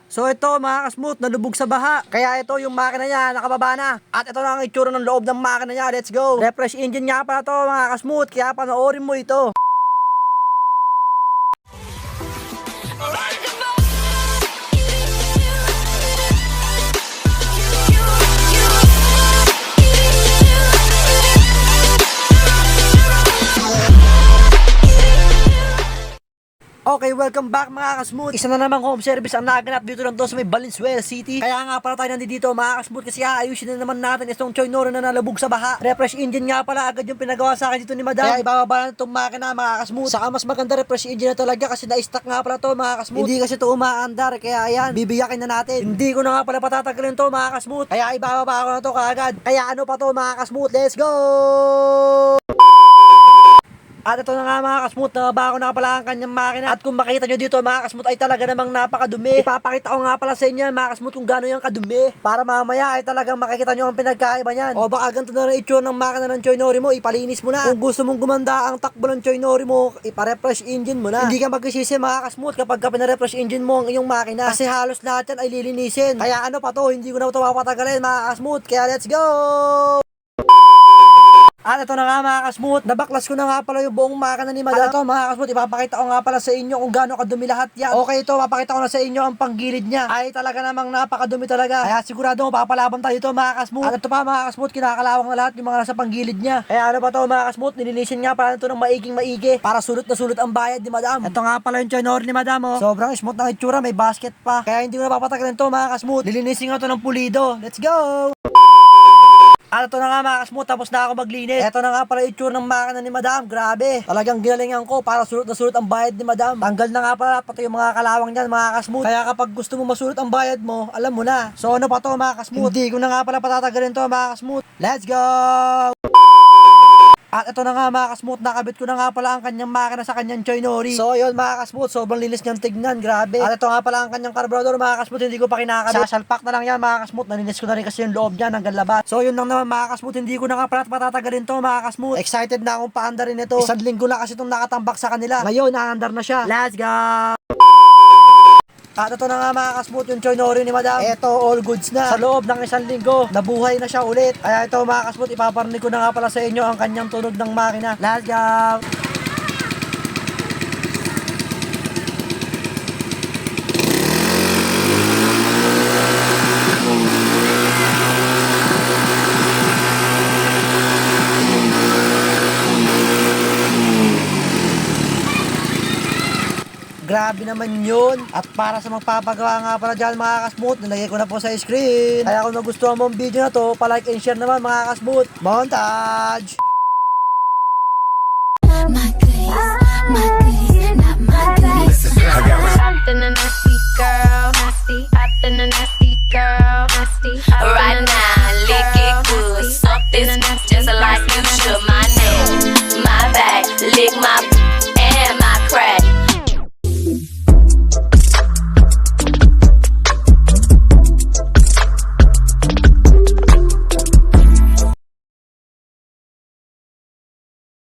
So ito mga kasmooth, nalubog sa baha. Kaya ito yung makina niya, nakababa na. At ito na ang itsura ng loob ng makina niya. Let's go. Refresh engine nga pala to mga kasmooth, kaya panoorin mo ito. Okay, welcome back mga kasmooth. Isa na namang home service ang naganap dito lang doon sa may Valenzuela City. Kaya nga pala tayo nandito mga kasmooth kasi aayusin na naman natin itong Choy Noro na nalubog sa baha. Refresh engine nga pala agad yung pinagawa sa akin dito ni Madam. Kaya ibababa na itong makina mga kasmooth. Saka mas maganda refresh engine na talaga kasi na-stock nga pala to mga kasmooth. Hindi kasi ito umaandar kaya ayan, bibiyakin na natin. Hindi ko na nga pala patatagalin to mga kasmooth. Kaya ibababa ko na to kaagad. Kaya ano pa to mga kasmooth, let's go! At ito na nga mga kasmooth, nababa ko na pala ang kanyang makina. At kung makita nyo dito mga kasmooth ay talaga namang napakadumi. Ipapakita ko nga pala sa inyo mga kasmooth kung gaano yung kadumi. Para mamaya ay talagang makikita nyo ang pinagkaiba niyan. O baka ganito na rin itsura ng makina ng Choy Nori mo, ipalinis mo na. Kung gusto mong gumanda ang takbo ng Choy Nori mo, iparefresh engine mo na. Hindi ka magsisisi mga kasmooth kapag ka pinarefresh engine mo ang iyong makina. Kasi halos lahat yan ay lilinisin. Kaya ano pa to, hindi ko na ito papatagalin mga kasmooth. Kaya let's go! At ito na nga mga kasmooth, nabaklas ko na nga pala yung buong makina ni Madam. At ito mga kasmooth, ipapakita ko nga pala sa inyo kung gaano kadumi lahat yan. Okay ito, papakita ko na sa inyo ang panggilid niya. Ay talaga namang napakadumi talaga. Kaya sigurado papalaban tayo ito mga kasmooth. At ito pa mga kasmooth, kinakalawang na lahat yung mga nasa panggilid niya. Kaya ano pa to mga kasmooth, nilinisin nga pala ito ng maigi para sulot na sulot ang bayad ni Madam. Ito nga pala yung Choy Nori ni Madam oh. Sobrang smooth ng itsura, may basket pa. Kaya hindi ko na papatagalin to mga kasmooth. Lilinisin nga ito ng pulido. Let's go! At ito na nga mga kasmooth, tapos na ako maglinis. Ito na nga pala itsura ng makina ni Madam. Grabe. Talagang ginalingan ko para sulot na sulot ang bayad ni Madam. Tanggal na nga pala pati yung mga kalawang niyan mga kasmooth. Kaya kapag gusto mo masulot ang bayad mo, alam mo na. So ano pa to mga kasmooth? Hindi ko na nga pala patatagalin to mga kasmooth. Let's go! At ito na nga mga kasmooth, nakabit ko na nga pala ang kanyang makina sa kanyang Choy Nori. So yun mga kasmooth, sobrang linis niyang tignan, grabe. At ito nga pala ang kanyang carburetor mga kasmooth, hindi ko pa kinakabit. Sasalpak na lang yan mga kasmooth, nalinis ko na rin kasi yung loob niya hanggang labas. So yun lang naman mga kasmooth, hindi ko na nga pala patatagalin to mga kasmooth. Excited na akong paandarin ito. Isang linggo na kasi itong nakatambak sa kanila. Ngayon, naandar na siya. Let's go! At ito na nga mga kasmooth yung Choy Nori ni Madam. Ito all goods na. Sa loob ng isang linggo, nabuhay na siya ulit. Kaya ito mga kasmooth, ipaparinig ko na nga pala sa inyo ang kanyang tunog ng makina. Let's go! Grabe naman yun. At para sa magpapagawa nga pala dyan mga kasmooth, nilagay ko na po sa screen. Kaya kung nagustuhan mo ang video na to, palike and share naman mga kasmooth. Montage! My goodies, not my goodies. Hot than a nasty girl, nasty. Hot than a nasty girl, nasty. Right now, lick it good. Suck this just like you should. My neck, my back, lick my